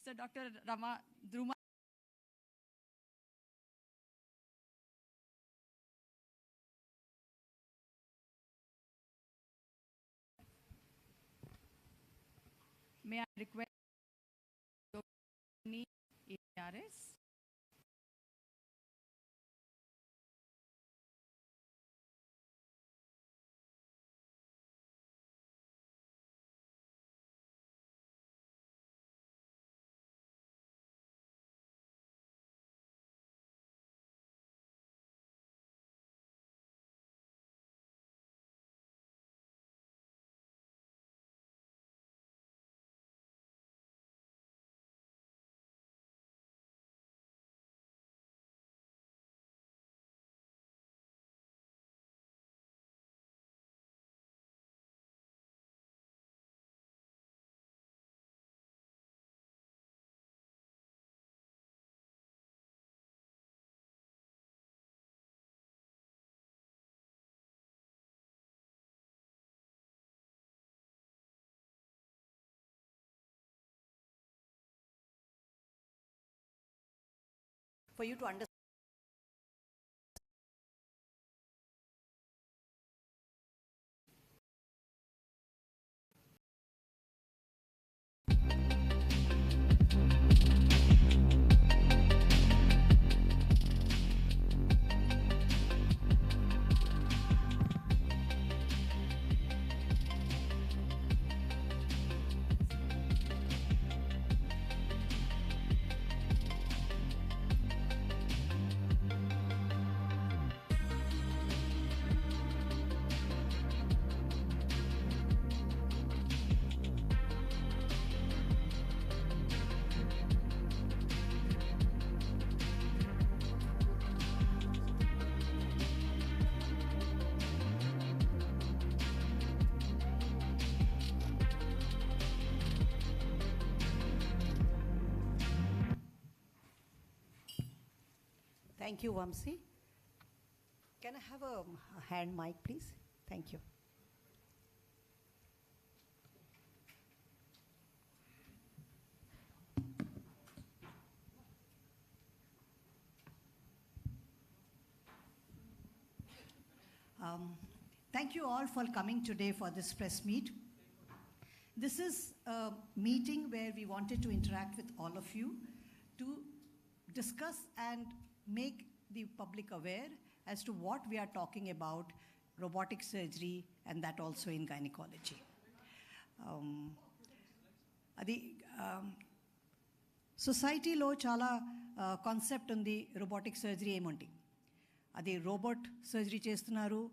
So Dr. Rama Druma. May I request ARS? For you to understand. Thank you, Vamsi. Can I have a hand mic, please? Thank you. Thank you all for coming today for this press meet. This is a meeting where we wanted to interact with all of you to discuss and make the public aware as to what we are talking about, robotic surgery, and that also in gynecology. Society lo chala concept undi robotic surgery emonti. Adi robot surgery chestunaru,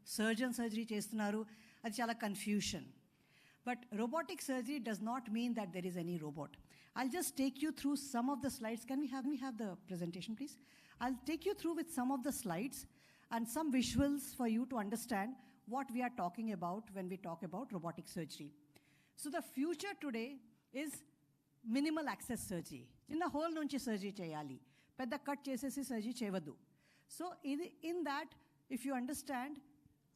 surgeon surgery chestunaru, adi chala confusion. But robotic surgery does not mean that there is any robot. I'll just take you through some of the slides. Can we have the presentation, please? I'll take you through with some of the slides and some visuals for you to understand what we are talking about when we talk about robotic surgery. So the future today is minimal access surgery. Chinna hole nunchi surgery cheyali. Pedda cut chesesi surgery chevadu. So in that, if you understand,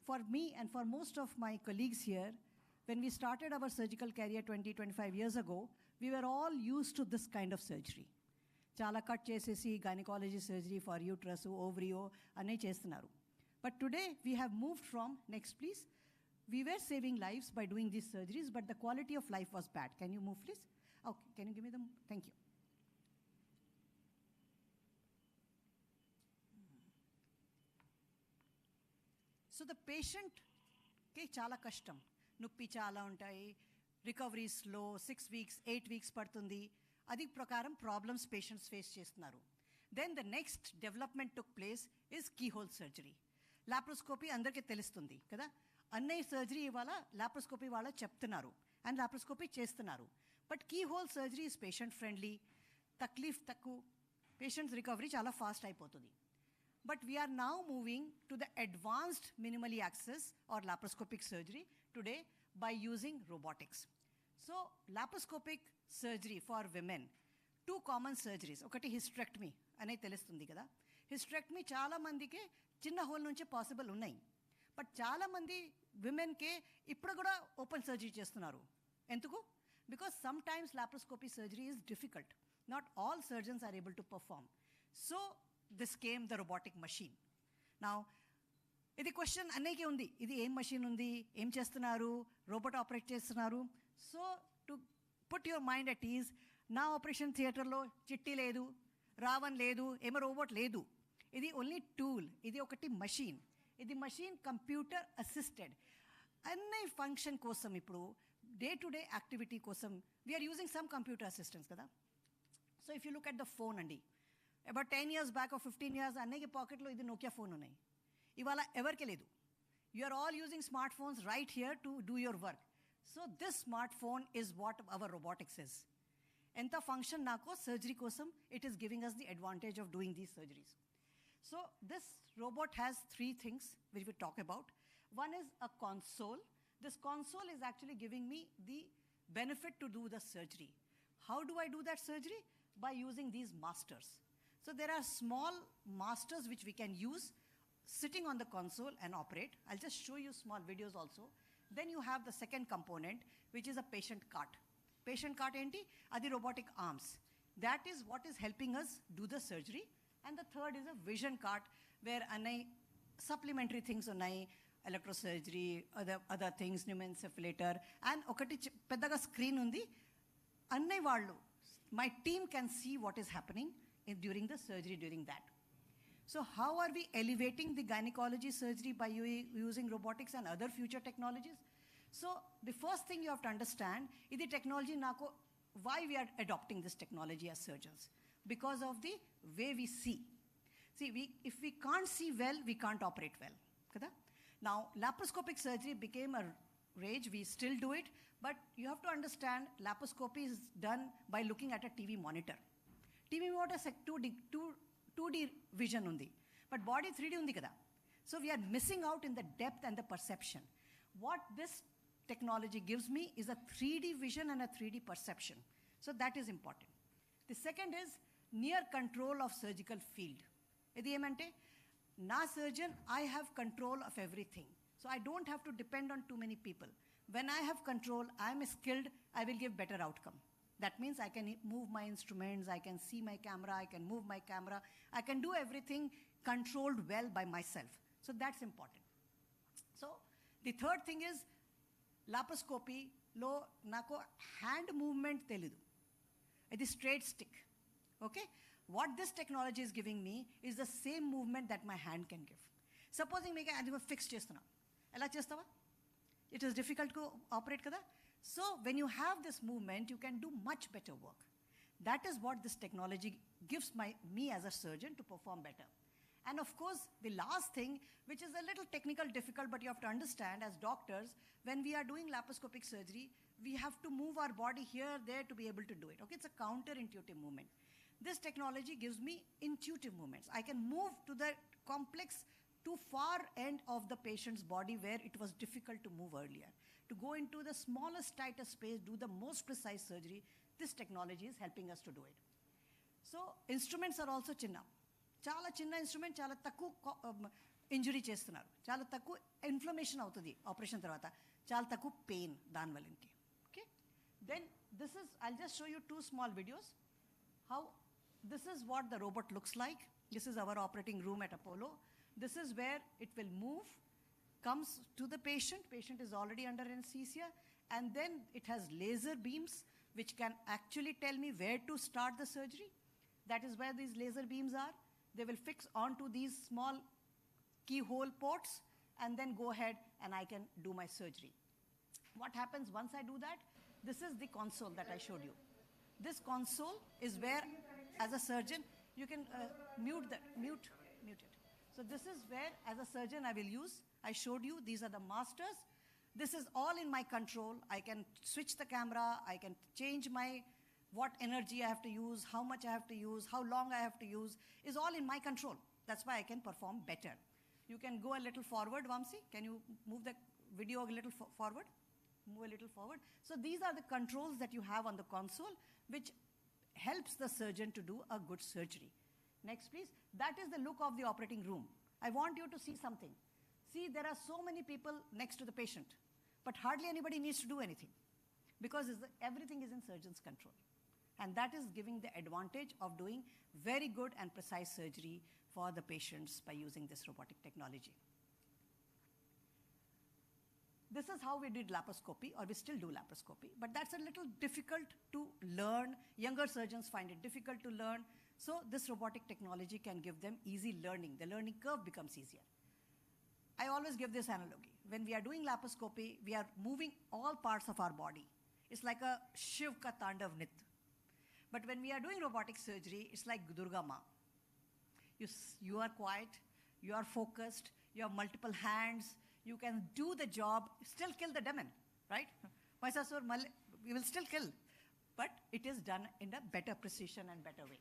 for me and for most of my colleagues here, when we started our surgical career 25 years ago, we were all used to this kind of surgery. Chala cut chesesi gynecology surgery for uterus, ovary, anne chestunaru. But today we have moved from, next please, we were saving lives by doing these surgeries, but the quality of life was bad. Can you move please? Okay, can you give me them? Thank you. So the patient ke chala kashtam. Nuppi chala untai, recovery slow, 6 weeks, 8 weeks partundi. Adi prakaram problems patients face chestunaru. Then the next development took place is keyhole surgery. Laparoscopy andarki telustundi kada. Annai surgery ivala laparoscopy valla cheptunnaru and laparoscopy chestunaru. But keyhole surgery is patient friendly, taklif takku, patient's recovery chala fast ayipotundi. But we are now moving to the advanced minimally access or laparoscopic surgery today by using robotics. So laparoscopic surgery for women, two common surgeries. Okati hysterectomy ane telustundi kada. Hysterectomy chala mandike chinna hole nunche possible unnai. But chala mandi women ke ippudu kuda open surgery chestunaru. Enduku? Because sometimes laparoscopy surgery is difficult. Not all surgeons are able to perform. So this came the robotic machine. Now, ఇది question అన్నయ్యకే ఉంది, ఇది ఏం machine ఉంది, ఏం చేస్తున్నారు, robot operate చేస్తున్నారు. So to put your mind at is, నా operation థియేటర్లో చిట్టి లేదు, రావణ్ లేదు, ఏమో రోబోట్ లేదు. ఇది ఓన్లీ టూల్, ఇది ఒకటి మషీన్. ఇది మషీన్ కంప్యూటర్ అసిస్టెడ్. అన్ని ఫంక్షన్ కోసం ఇప్పుడు డే టు డే యాక్టివిటీ కోసం we're using some computer assistants కదా. So if you look at the phone అండి, about 10 years back or 15 years అన్నయ్యకి పాకెట్లో ఇది నోకియా ఫోన్ ఉన్నాయి. ఇవాళ ఎవరికి లేదు. You are all using smart phones right here to do your work. So this smart phone is what our robotics is. ఎంత function నాకు సర్జరీ కోసం it is giving us the advantage of doing these surgeries. So this robot has 3 things which we talk about. One is a console. This console is actually giving me the benefit to do the surgery. How do I do that surgery? By using these masters. So there are small masters which we can use sitting on the console and operate. I'll just show you small videos also. Then you have the second component, which is a patient cart. Patient cart enti? Adi robotic arms. That is what is helping us do the surgery. And the third is a vision cart, where annai supplementary things unnai, electrosurgery, other things, pneumoencephalator, and okati peddaga screen undi. Annai vallu, my team can see what is happening during the surgery during that. So how are we elevating the gynecology surgery by using robotics and other future technologies? So the first thing you have to understand is the technology nako, why we are adopting this technology as surgeons. Because of the way we see. See, if we can't see well, we can't operate well. Kada? Now, laparoscopic surgery became a rage. We still do it. But you have to understand, laparoscopy is done by looking at a TV monitor. TV monitor is 2D vision undi. But body 3D undi kada. So we are missing out in the depth and the perception. What this technology gives me is a 3D vision and a 3D perception. So that is important. The second is near control of surgical field. Idi emante, na surgeon, I have control of everything. So I don't have to depend on too many people. When I have control, I am skilled, I will give better outcome. That means I can move my instruments, I can see my camera, I can move my camera, I can do everything controlled well by myself. So that's important. So the third thing is, laparoscopy lo nako hand movement telidu. It is straight stick. Okay? What this technology is giving me is the same movement that my hand can give. Supposing make a fix chestuna. Ela chestava? It is difficult to operate kada. So when you have this movement, you can do much better work. That is what this technology gives me as a surgeon to perform better. And of course, the last thing, which is a little technical, difficult, but you have to understand as doctors, when we are doing laparoscopic surgery, we have to move our body here, there to be able to do it. Okay, it's a counterintuitive movement. This technology gives me intuitive movements. I can move to the complex, to far end of the patient's body where it was difficult to move earlier. To go into the smallest, tightest space, do the most precise surgery, this technology is helping us to do it. So instruments are also chinna. Chala chinna instrument, chala takku injury chestunaru. Chala takku inflammation avutadi operation tarvata. Chala takku pain dan valinki. Okay? Then this is, I'll just show you 2 small videos. How this is what the robot looks like. This is our operating room at Apollo. This is where it will move, comes to the patient. Patient is already under anesthesia. And then it has laser beams, which can actually tell me where to start the surgery. That is where these laser beams are. They will fix onto these small keyhole ports and then go ahead and I can do my surgery. What happens once I do that? This is the console that I showed you. This console is where, as a surgeon, you can mute it. So this is where, as a surgeon, I will use. I showed you, these are the masters. This is all in my control. I can switch the camera. I can change what energy I have to use, how much I have to use, how long I have to use, is all in my control. That's why I can perform better. You can go a little forward, Vamsi. Can you move the video a little forward? Move a little forward. So these are the controls that you have on the console, which helps the surgeon to do a good surgery. Next, please. That is the look of the operating room. I want you to see something. See, there are so many people next to the patient, but hardly anybody needs to do anything. because everything is in surgeon's control. And that is giving the advantage of doing very good and precise surgery for the patients by using this robotic technology. This is how we did laparoscopy, or we still do laparoscopy, but that's a little difficult to learn. Younger surgeons find it difficult to learn. So this robotic technology can give them easy learning. The learning curve becomes easier. I always give this analogy. When we are doing laparoscopy, we are moving all parts of our body. It's like a Shiv ka Tandav Nit. But when we are doing robotic surgery, it's like Durga Ma. You are quiet, you are focused, you have multiple hands, you can do the job, still kill the demon, right? We will still kill, but it is done in a better precision and better way.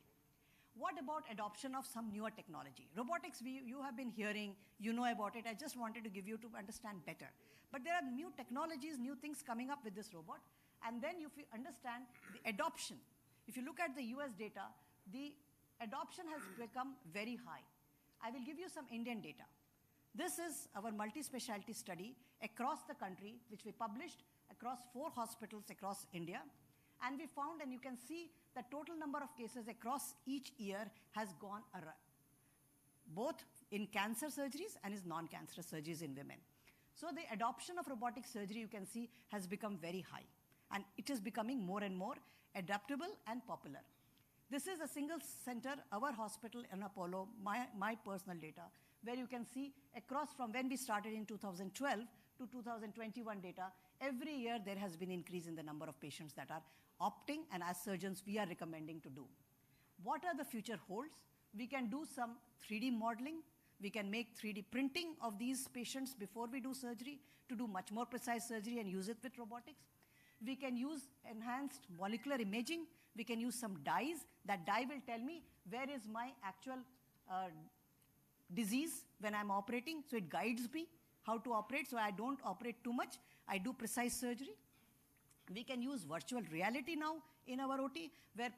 What about adoption of some newer technology? Robotics, you have been hearing, you know about it. I just wanted to give you to understand better. But there are new technologies, new things coming up with this robot. And then if you understand the adoption, if you look at the US data, the adoption has become very high. I will give you some Indian data. This is our multi-specialty study across the country, which we published across 4 hospitals across India. And we found, and you can see the total number of cases across each year has gone around, both in cancer surgeries and in non-cancerous surgeries in women. So the adoption of robotic surgery, you can see, has become very high. And it is becoming more and more adaptable and popular. This is a single center, our hospital in Apollo, my personal data, where you can see across from when we started in 2012 to 2021 data, every year there has been increase in the number of patients that are opting, and as surgeons we are recommending to do. What are the future holds? We can do some 3D modeling. We can make 3D printing of these patients before we do surgery to do much more precise surgery and use it with robotics. We can use enhanced molecular imaging. We can use some dyes. That dye will tell me where is my actual disease when I'm operating. So it guides me how to operate, so I don't operate too much. I do precise surgery. We can use virtual reality now in our OT, where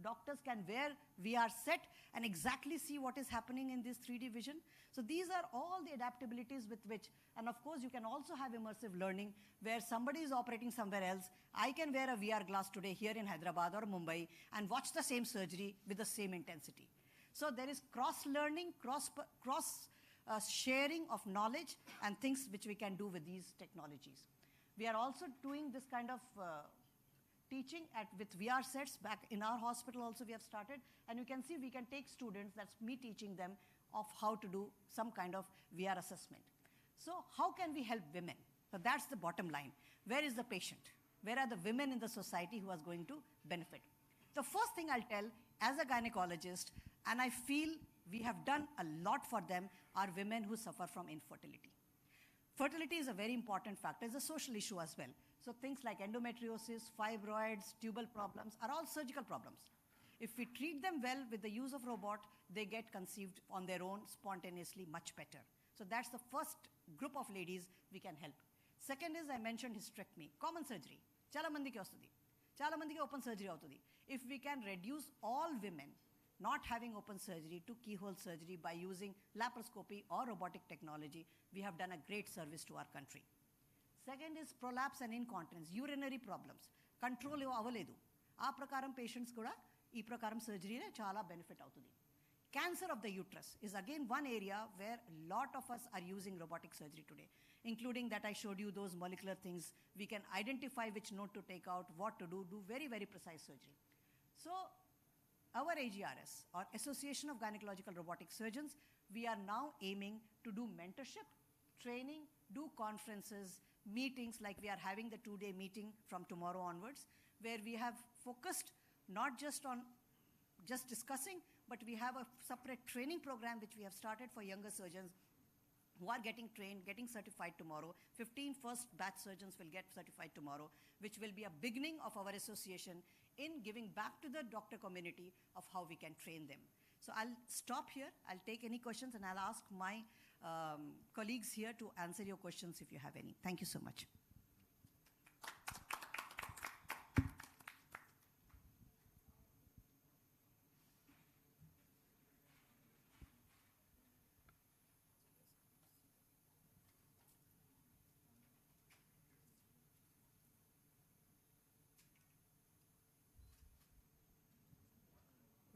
doctors can wear VR set and exactly see what is happening in this 3D vision. So these are all the adaptabilities with which, and of course you can also have immersive learning where somebody is operating somewhere else. I can wear a VR glass today here in Hyderabad or Mumbai and watch the same surgery with the same intensity. So there is cross-learning, sharing of knowledge and things which we can do with these technologies. We are also doing this kind of teaching with VR sets. Back in our hospital also we have started, and you can see we can take students, that's me teaching them, of how to do some kind of VR assessment. So how can we help women? So that's the bottom line. Where is the patient? Where are the women in the society who are going to benefit? The first thing I'll tell as a gynecologist, and I feel we have done a lot for them, are women who suffer from infertility. Fertility is a very important factor. It's a social issue as well. So things like endometriosis, fibroids, tubal problems are all surgical problems. If we treat them well with the use of robot, they get conceived on their own spontaneously much better. So that's the first group of ladies we can help. Second is, I mentioned hysterectomy, common surgery. Chala mandiki ostudi. Chala mandiki open surgery avutadi. If we can reduce all women not having open surgery to keyhole surgery by using laparoscopy or robotic technology, we have done a great service to our country. Second is prolapse and incontinence, urinary problems. Control avaledu. Aa prakaram patients kuda ee prakaram surgery ne chala benefit avutadi. Cancer of the uterus is again one area where a lot of us are using robotic surgery today, including that I showed you those molecular things. We can identify which node to take out, what to do very, very precise surgery. So our AGRS, or Association of Gynecological Robotic Surgeons, we are now aiming to do mentorship, training, do conferences, meetings, like we are having the 2-day meeting from tomorrow onwards, where we have focused not just on just discussing, but we have a separate training program which we have started for younger surgeons who are getting trained, getting certified tomorrow. 15 first batch surgeons will get certified tomorrow, which will be a beginning of our association in giving back to the doctor community of how we can train them. So I'll stop here. I'll take any questions and I'll ask my colleagues here to answer your questions if you have any. Thank you so much.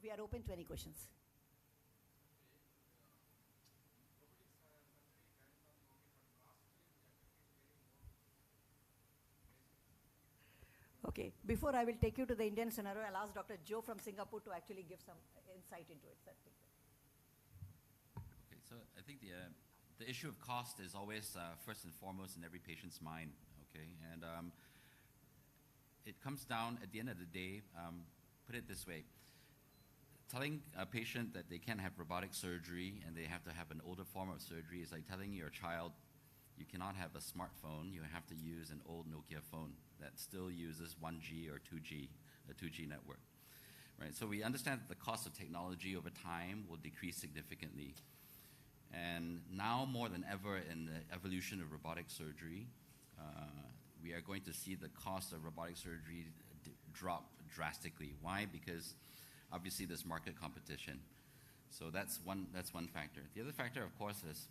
We are open to any questions. Okay, before I will take you to the Indian scenario, I'll ask Dr. Joe from Singapore to actually give some insight into it. Okay, so I think the issue of cost is always first and foremost in every patient's mind, okay? And it comes down, at the end of the day, put it this way, telling a patient that they can't have robotic surgery and they have to have an older form of surgery is like telling your child you cannot have a smartphone, you have to use an old Nokia phone that still uses 1G or 2G, a 2G network, right? So we understand that the cost of technology over time will decrease significantly. And now more than ever in the evolution of robotic surgery, we are going to see the cost of robotic surgery drop drastically. Why? Because obviously there's market competition. So that's one factor. The other factor, of course, is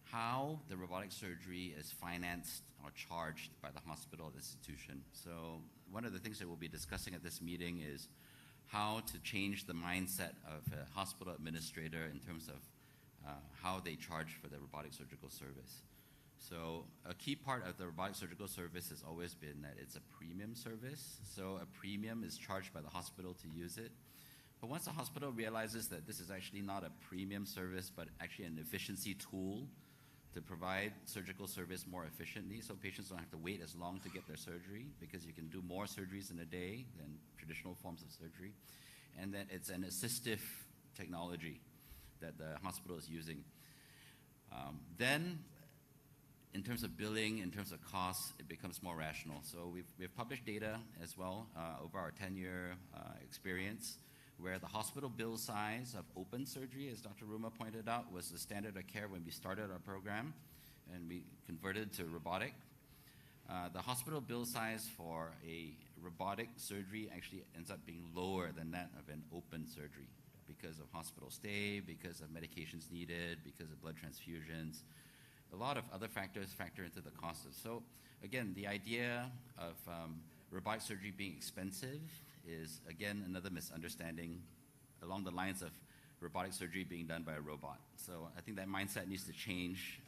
how the robotic surgery is financed or charged by the hospital institution. So one of the things that we'll be discussing at this meeting is how to change the mindset of a hospital administrator in terms of how they charge for the robotic surgical service. So a key part of the robotic surgical service has always been that it's a premium service. So a premium is charged by the hospital to use it. But once the hospital realizes that this is actually not a premium service, but actually an efficiency tool to provide surgical service more efficiently, so patients don't have to wait as long to get their surgery because you can do more surgeries in a day than traditional forms of surgery, and that it's an assistive technology that the hospital is using. Then, in terms of billing, in terms of costs, it becomes more rational. So we've published data as well over our 10-year experience, where the hospital bill size of open surgery, as Dr. Ruma pointed out, was the standard of care when we started our program and we converted to robotic. The hospital bill size for a robotic surgery actually ends up being lower than that of an open surgery because of hospital stay, because of medications needed, because of blood transfusions. A lot of other factors factor into the cost of. So again, the idea of robotic surgery being expensive is, again, another misunderstanding along the lines of robotic surgery being done by a robot. So I think that mindset needs to change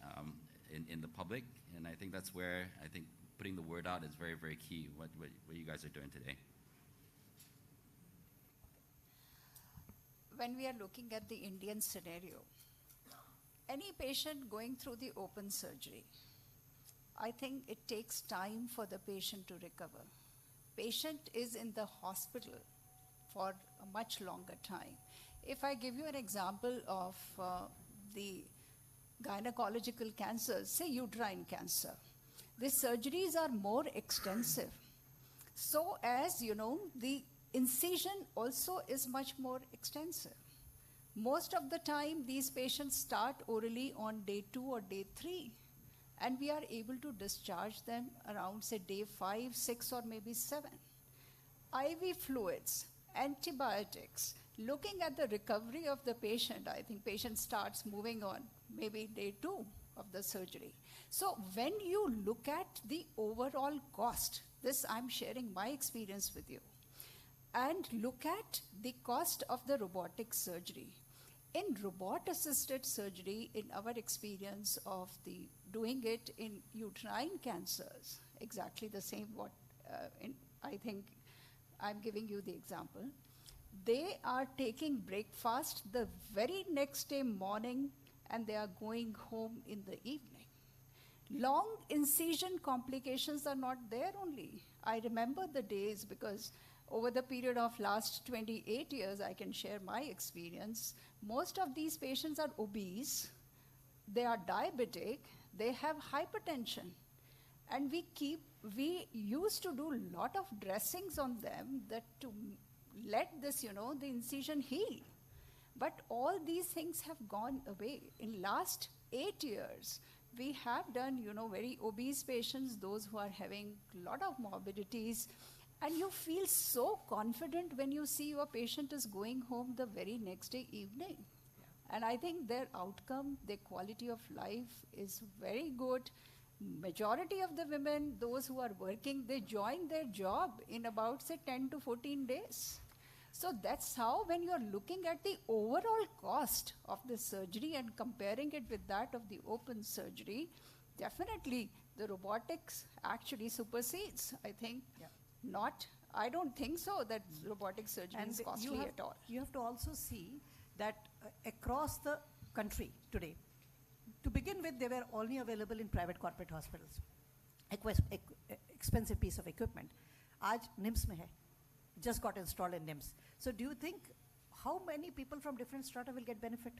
in the public, and I think that's where I think putting the word out is very, very key, what you guys are doing today. When we are looking at the Indian scenario, any patient going through the open surgery, I think it takes time for the patient to recover. Patient is in the hospital for a much longer time. If I give you an example of the gynecological cancers, say uterine cancer, the surgeries are more extensive. So as you know, the incision also is much more extensive. Most of the time, these patients start orally on day 2 or day 3, and we are able to discharge them around, say, day 5, 6, or maybe 7. IV fluids, antibiotics, looking at the recovery of the patient, I think patient starts moving on maybe day 2 of the surgery. So when you look at the overall cost, this I'm sharing my experience with you, and look at the cost of the robotic surgery. In robot-assisted surgery, in our experience of doing it in uterine cancers, exactly the same I think I'm giving you the example. They are taking breakfast the very next day morning and they are going home in the evening. Long incision complications are not there only. I remember the days because over the period of last 28 years, I can share my experience. Most of these patients are obese, they are diabetic, they have hypertension. And we used to do a lot of dressings on them that to let this, the incision heal. But all these things have gone away. In last 8 years, we have done, very obese patients, those who are having a lot of morbidities, and you feel so confident when you see your patient is going home the very next day evening. Yeah. And I think their outcome, their quality of life is very good. Majority of the women, those who are working, they join their job in about, say, 10 to 14 days. So that's how, when you're looking at the overall cost of the surgery and comparing it with that of the open surgery, definitely the robotics actually supersedes. I think I don't think so that robotic surgery is costly at all. You have to also see that across the country today, to begin with, they were only available in private corporate hospitals. Expensive piece of equipment. Aaj NIMS mein hai. Just got installed in NIMS. So do you think how many people from different strata will get benefit?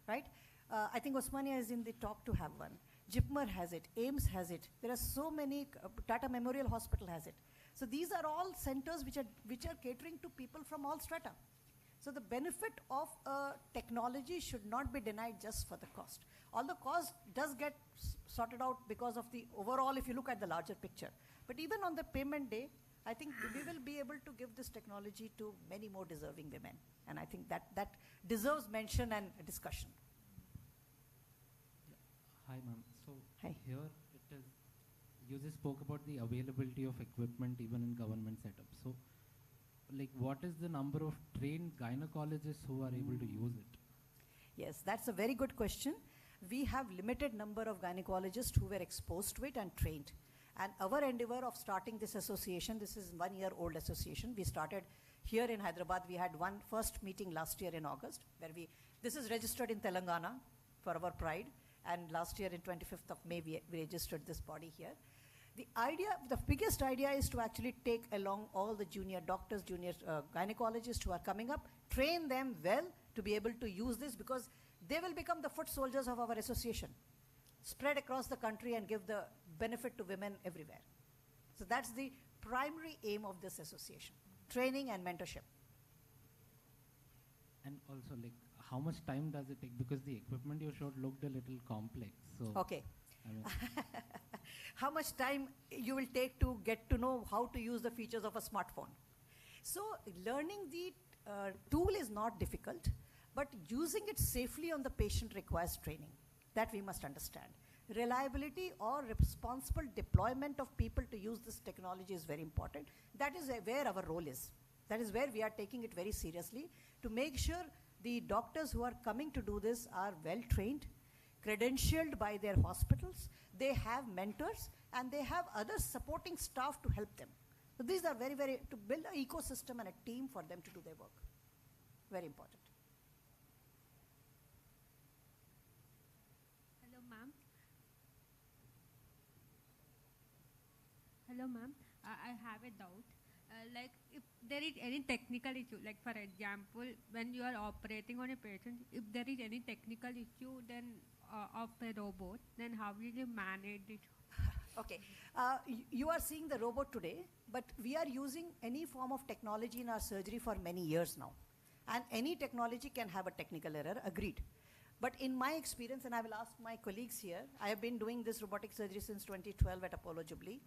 Right? I think Osmania is in the talk to have one. JIPMER has it. AIMS has it. There are so many. Tata Memorial Hospital has it. So these are all centers which are catering to people from all strata. So the benefit of technology should not be denied just for the cost. Although cost does get sorted out because of the overall, if you look at the larger picture. But even on the payment day, I think we will be able to give this technology to many more deserving women. And I think that deserves mention and discussion. Yeah. Hi, ma'am. So Hi. here it is, you just spoke about the availability of equipment even in government setups. So like what is the number of trained gynecologists who are able to use it? Yes, that's a very good question. We have limited number of gynecologists who were exposed to it and trained. And our endeavor of starting this association, this is 1 year old association. We started here in Hyderabad. We had one first meeting last year in August, where this is registered in Telangana for our pride. And last year in 25th of May, we registered this body here. The biggest idea is to actually take along all the junior doctors, junior gynecologists who are coming up, train them well to be able to use this, because they will become the foot soldiers of our association, spread across the country and give the benefit to women everywhere. So that's the primary aim of this association, training and mentorship. And also, like, how much time does it take? Because the equipment you showed looked a little complex. So Okay. I mean, How much time you will take to get to know how to use the features of a smartphone? So learning the tool is not difficult, but using it safely on the patient requires training. That we must understand. Reliability or responsible deployment of people to use this technology is very important. That is where our role is. That is where we are taking it very seriously, to make sure the doctors who are coming to do this are well trained, credentialed by their hospitals, they have mentors, and they have other supporting staff to help them. So these are very, very, to build an ecosystem and a team for them to do their work. Very important. Hello, ma'am. Hello, ma'am. I have a doubt. Like, if there is any technical issue, like for example, when you are operating on a patient, if there is any technical issue then of a robot, then how will you manage it? Okay. You are seeing the robot today, but we are using any form of technology in our surgery for many years now. And any technology can have a technical error, agreed. But in my experience, and I will ask my colleagues here, I have been doing this robotic surgery since 2012 at Apollo Jubilee.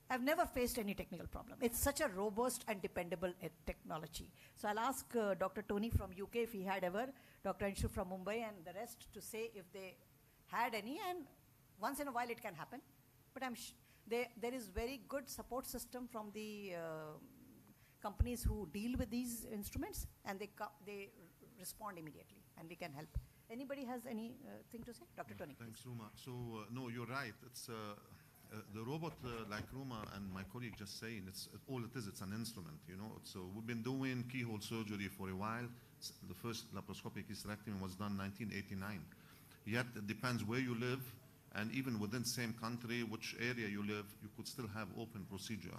I've never faced any technical problem. It's such a robust and dependable technology. So I'll ask Dr. Tony from UK if he had ever, Dr. Anshu from Mumbai, and the rest to say if they had any, and once in a while it can happen. But there is very good support system from the companies who deal with these instruments, and they respond immediately, and we can help. Anybody has anything to say? Dr. Tony, Thanks, please. Ruma. So, no, you're right. It's the robot, like Ruma and my colleague just saying, it's an instrument, you know. So we've been doing keyhole surgery for a while. The first laparoscopic hysterectomy was done 1989. Yet it depends where you live, and even within the same country, which area you live, you could still have open procedure.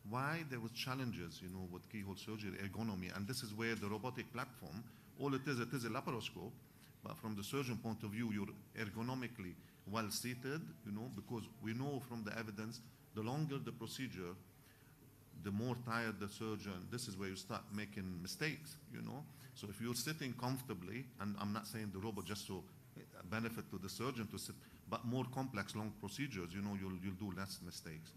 Why? There was challenges, you know, with keyhole surgery, ergonomy, and this is where the robotic platform, all it is a laparoscope, but from the surgeon point of view, you're ergonomically well seated, you know, because we know from the evidence, the longer the procedure, the more tired the surgeon. This is where you start making mistakes, you know. So if you're sitting comfortably, and I'm not saying the robot just to benefit to the surgeon to sit, but more complex, long procedures, you know, you'll do less mistakes.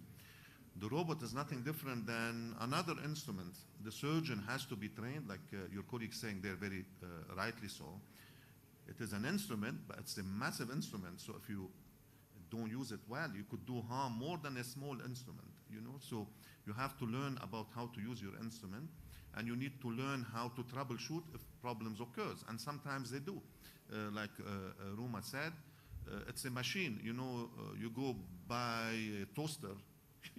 The robot is nothing different than another instrument. The surgeon has to be trained, like your colleague saying there very rightly so. It is an instrument, but it's a massive instrument. So if you don't use it well, you could do harm more than a small instrument, you know. So You have to learn about how to use your instrument, and you need to learn how to troubleshoot if problems occurs, and sometimes they do. Like Ruma said, it's a machine. You go buy a toaster,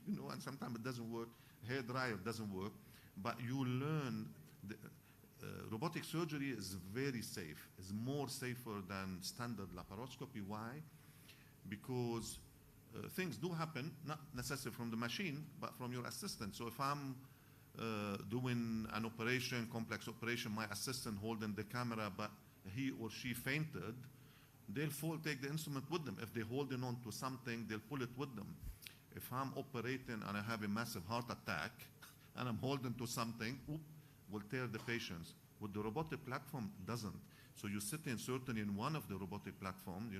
and sometimes it doesn't work. Hair dryer doesn't work, but you learn. Robotic surgery is very safe. It's more safer than standard laparoscopy. Why? Because things do happen, not necessarily from the machine, but from your assistant. So if I'm doing an operation, complex operation, my assistant holding the camera, but he or she fainted, they'll take the instrument with them. If they're holding on to something, they'll pull it with them. If I'm operating and I have a massive heart attack and I'm holding to something, will tear the patients. With the robotic platform, doesn't. So you sit in certainly in one of the robotic platforms,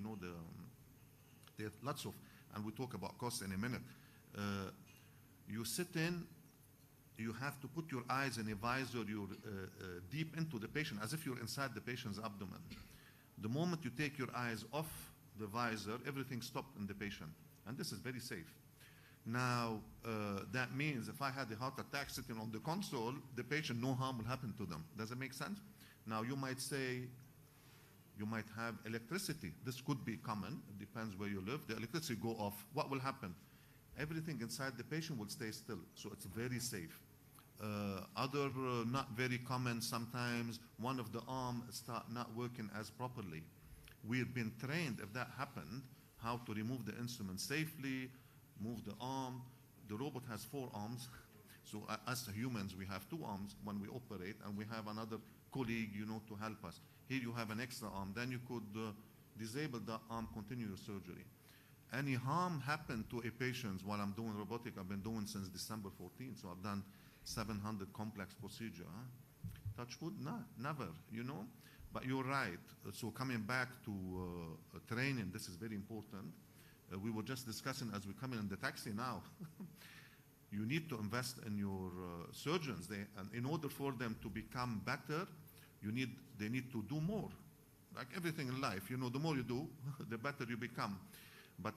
there are lots of, and we'll talk about costs in a minute. You sit in, you have to put your eyes in a visor, you're deep into the patient, as if you're inside the patient's abdomen. The moment you take your eyes off the visor, everything stopped in the patient. And this is very safe. Now, that means if I had a heart attack sitting on the console, the patient, no harm will happen to them. Does it make sense? Now, you might say, you might have electricity. This could be common. It depends where you live. The electricity go off. What will happen? Everything inside the patient will stay still. So it's very safe. Other not very common, sometimes one of the arms start not working as properly. We've been trained, if that happened, how to remove the instrument safely, move the arm. The robot has 4 arms. So as humans, we have 2 arms when we operate, and we have another colleague, to help us. Here you have an extra arm. Then you could disable the arm, continue your surgery. Any harm happened to a patient while I'm doing robotic, I've been doing since December 14th, so I've done 700 complex procedure. Touch wood? No, never, But you're right. So coming back to training, this is very important. We were just discussing as we come in the taxi now. You need to invest in your surgeons. And in order for them to become better, they need to do more. Like everything in life, the more you do, the better you become. But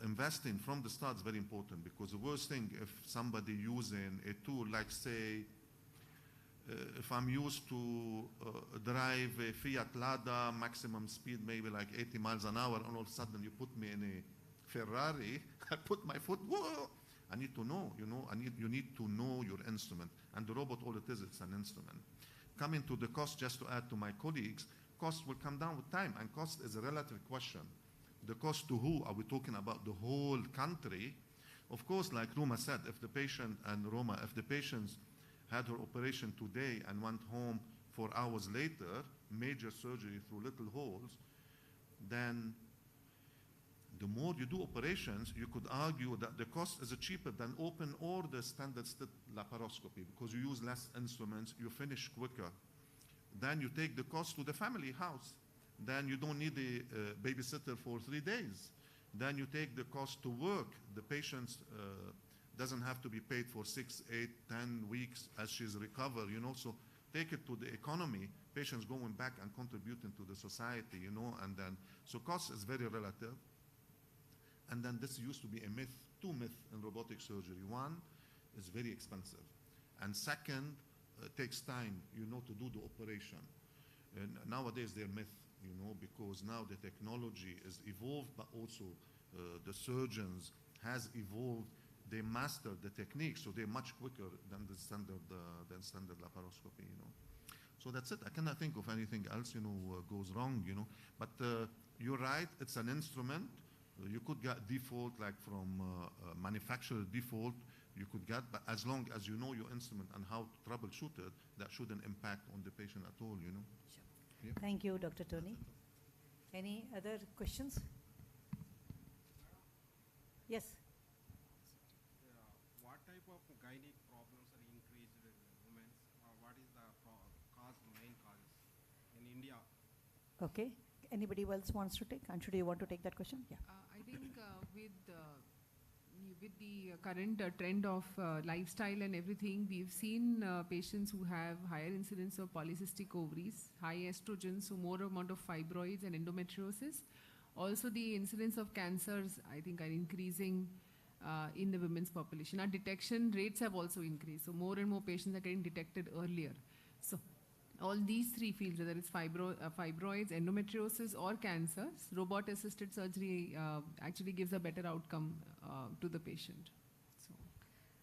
investing from the start is very important, because the worst thing, if somebody using a tool, like say, if I'm used to drive a Fiat Lada, maximum speed maybe like 80 miles an hour, and all of a sudden you put me in a Ferrari, I put my foot, whoa! I need to know, you need to know your instrument. And the robot, all it is, it's an instrument. Coming to the cost, just to add to my colleagues, cost will come down with time, and cost is a relative question. The cost to who? Are we talking about the whole country? Of course, like Roma said, if the patient, and Roma, if the patient had her operation today and went home 4 hours later, major surgery through little holes, then the more you do operations, you could argue that the cost is cheaper than open or the standard slit laparoscopy, because you use less instruments, you finish quicker. Then you take the cost to the family house. Then you don't need a babysitter for 3 days. Then you take the cost to work. The patient doesn't have to be paid for 6, 8, 10 weeks as she's recovered, So take it to the economy. Patients going back and contributing to the society, And then, so cost is very relative. And then this used to be a myth, 2 myths in robotic surgery. One is very expensive. And second, it takes time, to do the operation. And nowadays they're myth, because now the technology is evolved, but also the surgeons has evolved. They master the technique, so they're much quicker than the standard laparoscopy, So that's it. I cannot think of anything else, goes wrong, But you're right, it's an instrument. You could get default, like from manufacturer default, you could get, but as long as you know your instrument and how to troubleshoot it, that shouldn't impact on the patient at all, Sure. Yeah. Thank you, Dr. Tony. Any other questions? Yes. What type of gynec problems are increased in women? What is the main causes in India? Okay. Anybody else wants to take? Anshu, do you want to take that question? Yeah. I think with the current trend of lifestyle and everything, we've seen patients who have higher incidence of polycystic ovaries, high estrogen, so more amount of fibroids and endometriosis. Also, the incidence of cancers, I think, are increasing in the women's population. Our detection rates have also increased. So more and more patients are getting detected earlier. So all these three fields, whether it's fibroids, endometriosis, or cancers, robot-assisted surgery actually gives a better outcome to the patient. So,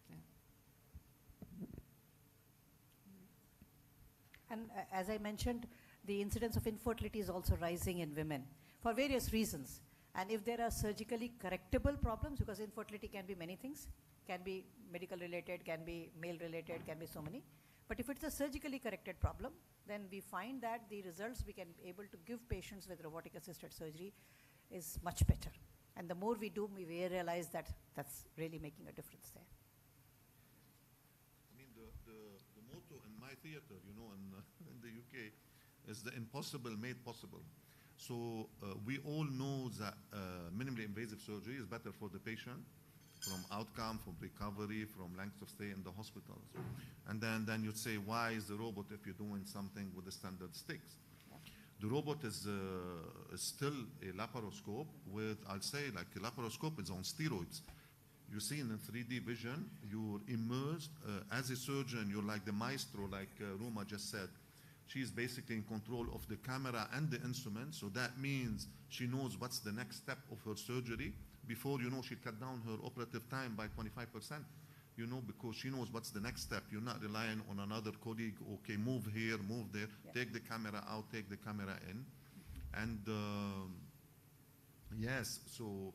yeah. And as I mentioned, the incidence of infertility is also rising in women for various reasons. And if there are surgically correctable problems, because infertility can be many things, can be medical related, can be male related, can be so many. But if it's a surgically corrected problem, then we find that the results we can be able to give patients with robotic assisted surgery is much better. And the more we do, we realize that that's really making a difference there. I mean, the motto in my theater, you know, in the UK, is the impossible made possible. So we all know that minimally invasive surgery is better for the patient, from outcome, from recovery, from length of stay in the hospitals. And then you'd say, why is the robot if you're doing something with the standard sticks? Yeah. The robot is still a laparoscope with, I'll say, like a laparoscope is on steroids. You see in 3D vision, you're immersed. As a surgeon, you're like the maestro, like Ruma just said. She's basically in control of the camera and the instrument, so that means she knows what's the next step of her surgery. Before, you know, she cut down her operative time by 25%, you know, because she knows what's the next step. You're not relying on another colleague, okay, move here, move there, yeah. Take the camera out, take the camera in. And yes, so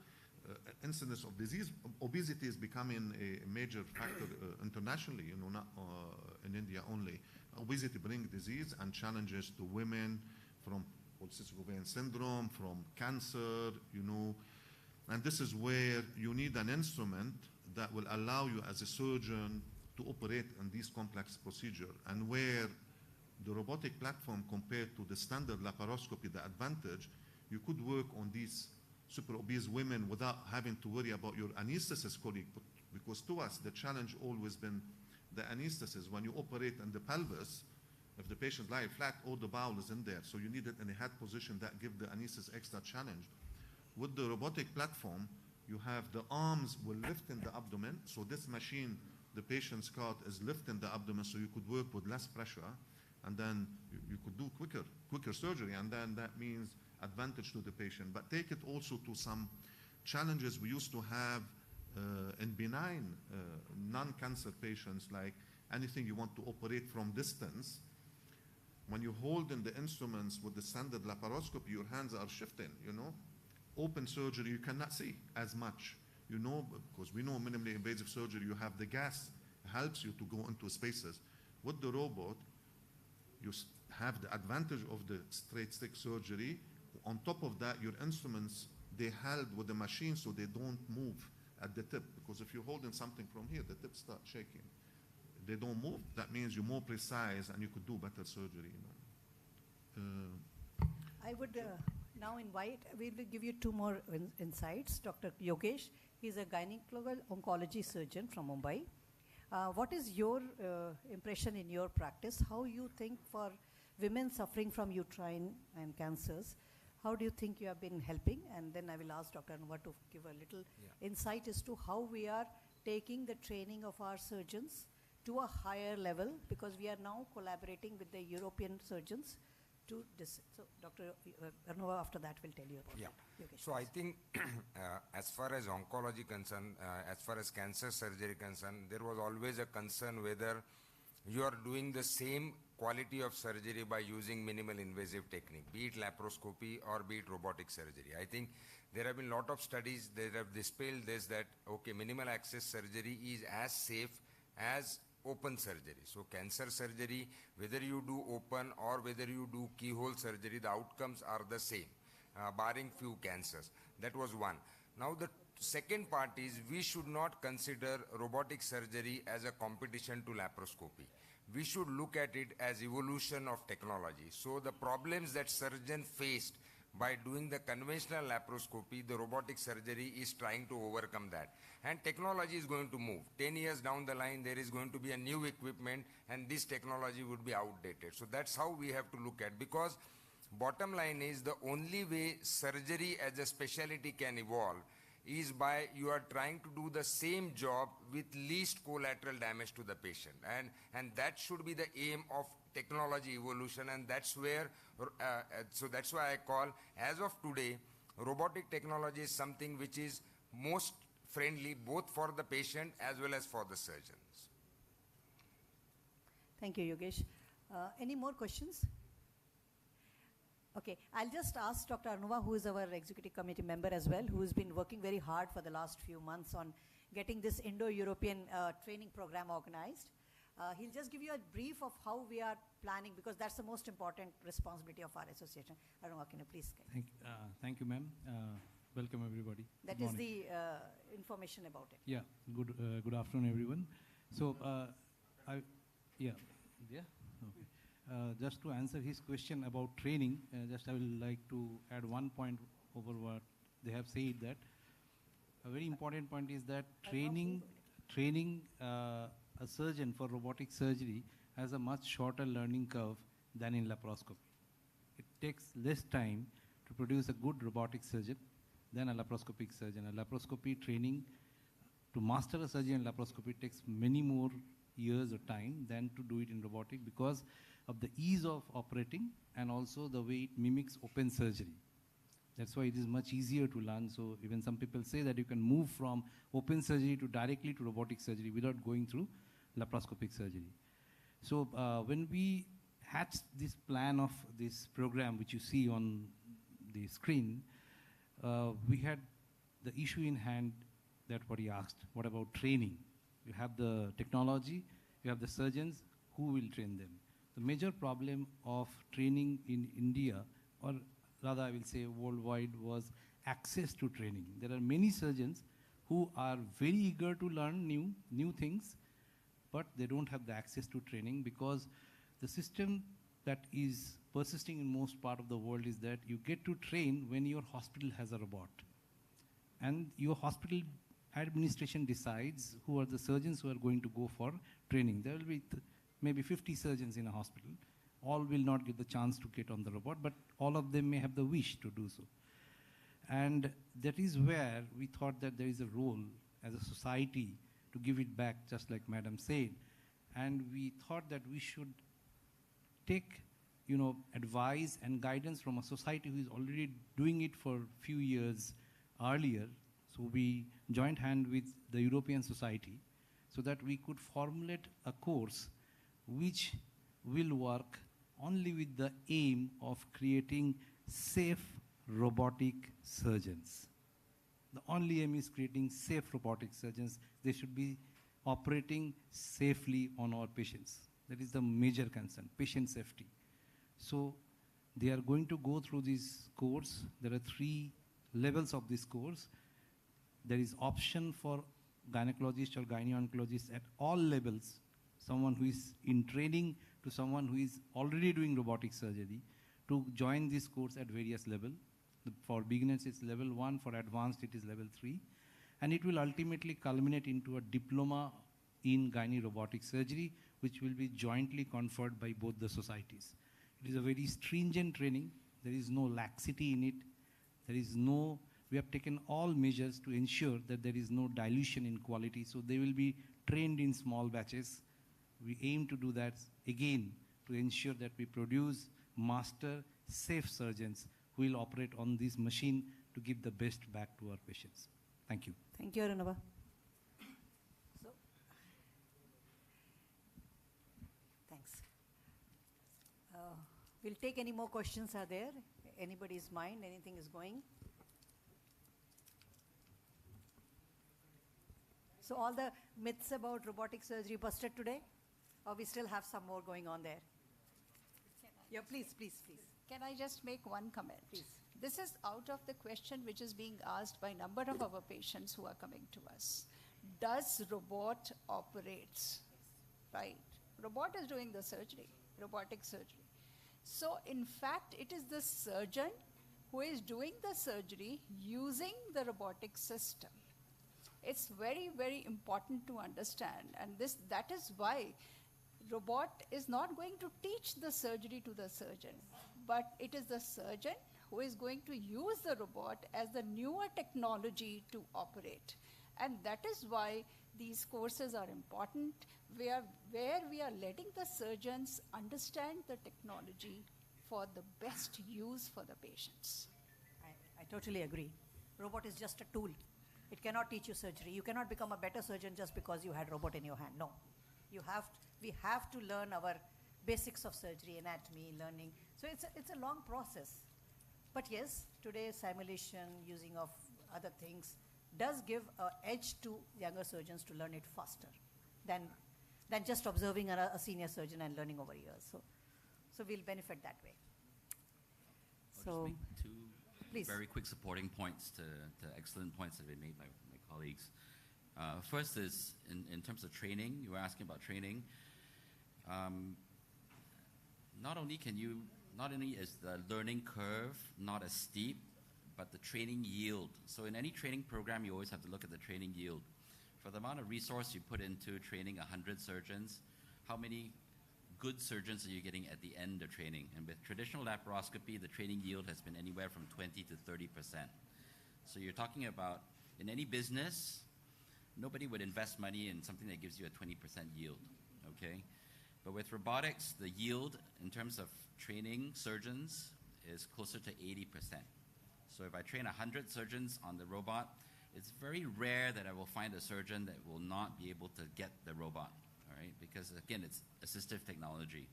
incidence of disease, obesity is becoming a major factor internationally, you know, not in India only. Obesity brings disease and challenges to women from polycystic ovarian syndrome, from cancer, you know. And this is where you need an instrument that will allow you as a surgeon to operate in these complex procedures, and where the robotic platform compared to the standard laparoscopy, the advantage, you could work on these super obese women without having to worry about your anesthetist colleague, because to us the challenge always been the anesthetist. When you operate in the pelvis, if the patient lies flat, all the bowel is in there, so you need it in a head position. That gives the anesthetist extra challenge. With the robotic platform, you have the arms will lift in the abdomen, so this machine, the patient's cart is lifting the abdomen, so you could work with less pressure, and then you could do quicker surgery, and then that means advantage to the patient. But take it also to some challenges we used to have in benign non-cancer patients, like anything you want to operate from distance. When you hold in the instruments with the standard laparoscopy, your hands are shifting, you know. Open surgery, you cannot see as much, you know, because we know minimally invasive surgery, you have the gas, helps you to go into spaces. With the robot, you have the advantage of the straight stick surgery. On top of that, your instruments, they held with the machine so they don't move at the tip, because if you're holding something from here, the tip starts shaking. They don't move, that means you're more precise and you could do better surgery, you know. I would now invite, we will give you two more insights. Dr. Yogesh, he's a gynecological oncology surgeon from Mumbai. What is your impression in your practice? How you think for women suffering from uterine and cancers, how do you think you have been helping? And then I will ask Dr. Anwar to give a little insight as to how we are taking the training of our surgeons to a higher level, because we are now collaborating with the European surgeons to this. So Dr. Arnova, after that, will tell you about it. Okay. So I think as far as oncology concerned, as far as cancer surgery concerned, there was always a concern whether you are doing the same quality of surgery by using minimal invasive technique, be it laparoscopy or be it robotic surgery. I think there have been a lot of studies that have dispelled this, that okay, minimal access surgery is as safe as open surgery. So cancer surgery, whether you do open or whether you do keyhole surgery, the outcomes are the same, barring few cancers. That was one. Now the second part is, we should not consider robotic surgery as a competition to laparoscopy. We should look at it as evolution of technology. So the problems that surgeon faced by doing the conventional laparoscopy, the robotic surgery is trying to overcome that. And technology is going to move. 10 years down the line, there is going to be a new equipment and this technology would be outdated. So that's how we have to look at, because bottom line is the only way surgery as a specialty can evolve is by you are trying to do the same job with least collateral damage to the patient. And that should be the aim of technology evolution, and that's where, so that's why I call, as of today, robotic technology is something which is most friendly both for the patient as well as for the surgeons. Thank you, Yogesh. Any more questions? Okay, I'll just ask Dr. Arnova, who is our executive committee member as well, who has been working very hard for the last few months on getting this Indo-European training program organized. He'll just give you a brief of how we are planning, because that's the most important responsibility of our association. Arnova, can you please? Thank you, ma'am. Welcome, everybody. That is the information about it. Yeah, good afternoon, everyone. So, yeah. Okay. Just to answer his question about training, I will like to add one point over what they have said, that a very important point is that training a surgeon for robotic surgery has a much shorter learning curve than in laparoscopy. It takes less time to produce a good robotic surgeon than a laparoscopic surgeon. A laparoscopy training, to master a surgery in laparoscopy, takes many more years of time than to do it in robotic, because of the ease of operating and also the way it mimics open surgery. That's why it is much easier to learn. So even some people say that you can move from open surgery to directly to robotic surgery without going through laparoscopic surgery. So when we hatched this plan of this program, which you see on the screen, we had the issue in hand that what he asked, what about training? You have the technology, you have the surgeons, who will train them? The major problem of training in India, or rather I will say worldwide, was access to training. There are many surgeons who are very eager to learn new things, but they don't have the access to training, because the system that is persisting in most part of the world is that you get to train when your hospital has a robot. And your hospital administration decides who are the surgeons who are going to go for training. There will be maybe 50 surgeons in a hospital. All will not get the chance to get on the robot, but all of them may have the wish to do so. And that is where we thought that there is a role as a society to give it back, just like Madam said. And we thought that we should take advice and guidance from a society who is already doing it for a few years earlier. So we joined hand with the European Society so that we could formulate a course which will work only with the aim of creating safe robotic surgeons. The only aim is creating safe robotic surgeons. They should be operating safely on our patients. That is the major concern, patient safety. So they are going to go through this course. There are 3 levels of this course. There is option for gynecologists or gynecologist at all levels, someone who is in training to someone who is already doing robotic surgery, to join this course at various levels. For beginners, it's level 1. For advanced, it is level 3. And it will ultimately culminate into a diploma in gynae robotic surgery, which will be jointly conferred by both the societies. It is a very stringent training. There is no laxity in it. We have taken all measures to ensure that there is no dilution in quality. So they will be trained in small batches. We aim to do that again to ensure that we produce master, safe surgeons who will operate on this machine to give the best back to our patients. Thank you. Thank you, Arunava. So, thanks. We'll take any more questions are there. Anybody's mind, anything is going. So all the myths about robotic surgery busted today? Or we still have some more going on there? Yeah, please. Can I just make one comment? Please. This is out of the question which is being asked by a number of our patients who are coming to us. Does robot operates? Right. Robot is doing the surgery, robotic surgery. So in fact, it is the surgeon who is doing the surgery using the robotic system. It's very, very important to understand, and that is why robot is not going to teach the surgery to the surgeon, but it is the surgeon who is going to use the robot as the newer technology to operate. And that is why these courses are important, where we are letting the surgeons understand the technology for the best use for the patients. I totally agree. Robot is just a tool. It cannot teach you surgery. You cannot become a better surgeon just because you had robot in your hand. No. We have to learn our basics of surgery, anatomy, learning. So it's a long process. But yes, today simulation, using of other things, does give an edge to younger surgeons to learn it faster than just observing a senior surgeon and learning over years. So we'll benefit that way. I'll just make two please. very quick supporting points to excellent points that have been made by my colleagues. First is in terms of training. You were asking about training. Not only is the learning curve not as steep, but the training yield. So in any training program, you always have to look at the training yield. For the amount of resource you put into training 100 surgeons, how many good surgeons are you getting at the end of training? And with traditional laparoscopy, the training yield has been anywhere from 20 to 30%. So you're talking about, in any business, nobody would invest money in something that gives you a 20% yield, okay? But with robotics, the yield in terms of training surgeons is closer to 80%. So if I train 100 surgeons on the robot, it's very rare that I will find a surgeon that will not be able to get the robot, all right? Because again, it's assistive technology.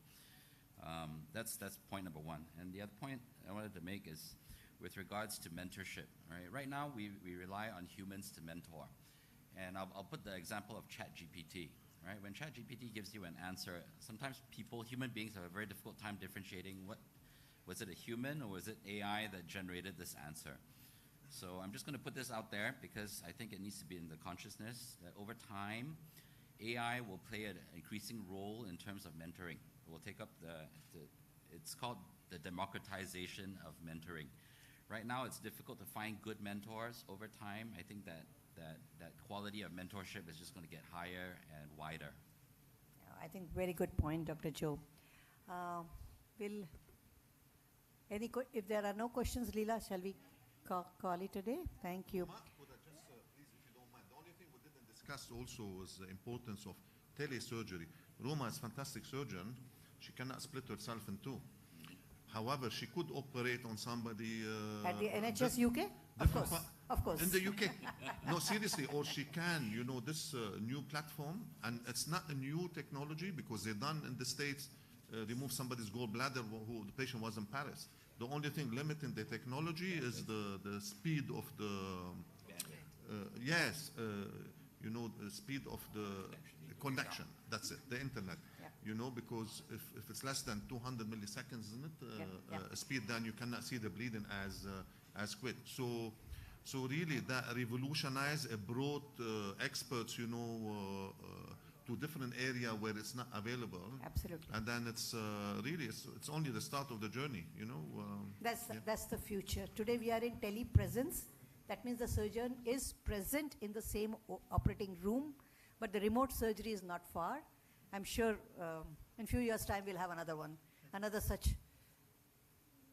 That's point number one. And the other point I wanted to make is with regards to mentorship, right? Right now, we rely on humans to mentor. And I'll put the example of ChatGPT, right? When ChatGPT gives you an answer, sometimes human beings have a very difficult time differentiating was it a human or was it AI that generated this answer? So I'm just going to put this out there because I think it needs to be in the consciousness that over time, AI will play an increasing role in terms of mentoring. It will take up it's called the democratization of mentoring. Right now, it's difficult to find good mentors. Over time, I think that quality of mentorship is just going to get higher and wider. I think very good point, Dr. Joe. If there are no questions, Leela, shall we call it a day? Thank you. Mark, would I just, please, if you don't mind, the only thing we didn't discuss also was the importance of telesurgery. Roma is a fantastic surgeon. She cannot split herself in two. However, she could operate on somebody... at the NHS UK? Of course. In the UK. No, seriously, or she can, this new platform, and it's not a new technology because they've done in the States, remove somebody's gallbladder who the patient was in Paris. The only thing limiting the technology is the speed of the... the speed of the connection. That's it, the internet. Because if it's less than 200 milliseconds, isn't it? Speed, then you cannot see the bleeding as quick. So really that revolutionized, brought experts, to different area where it's not available. Absolutely. And then it's really, it's only the start of the journey, That's the future. Today we are in telepresence. That means the surgeon is present in the same operating room, but the remote surgery is not far. I'm sure in a few years' time we'll have another such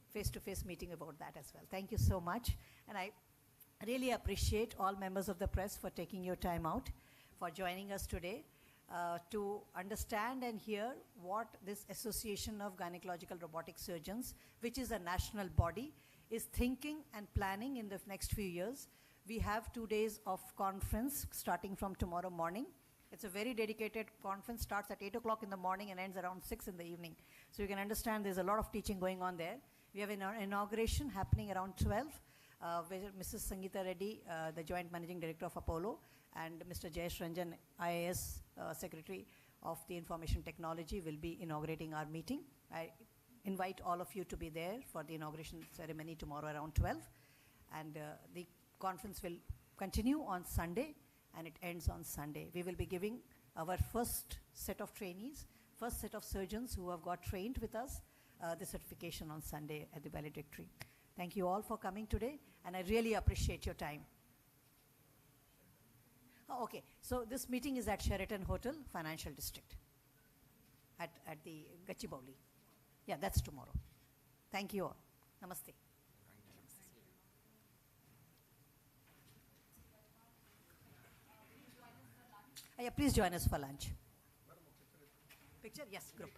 face-to-face meeting about that as well. Thank you so much. And I really appreciate all members of the press for taking your time out, for joining us today to understand and hear what this Association of Gynecological Robotic Surgeons, which is a national body, is thinking and planning in the next few years. We have 2 days of conference starting from tomorrow morning. It's a very dedicated conference, starts at 8 o'clock in the morning and ends around 6 in the evening. So you can understand there's a lot of teaching going on there. We have an inauguration happening around 12, where Mrs. Sangeeta Reddy, the Joint Managing Director of Apollo, and Mr. Jayesh Ranjan, IAS Secretary of the Information Technology, will be inaugurating our meeting. I invite all of you to be there for the inauguration ceremony tomorrow around 12. And the conference will continue on Sunday, and it ends on Sunday. We will be giving our first set of trainees, first set of surgeons who have got trained with us, the certification on Sunday at the valedictory. Thank you all for coming today, and I really appreciate your time. Oh, okay, so this meeting is at Sheraton Hotel, Financial District, at the Gachibowli. Yeah, that's tomorrow. Thank you all. Namaste. Thank you. Yeah, please join us for lunch. Picture? Yes, group.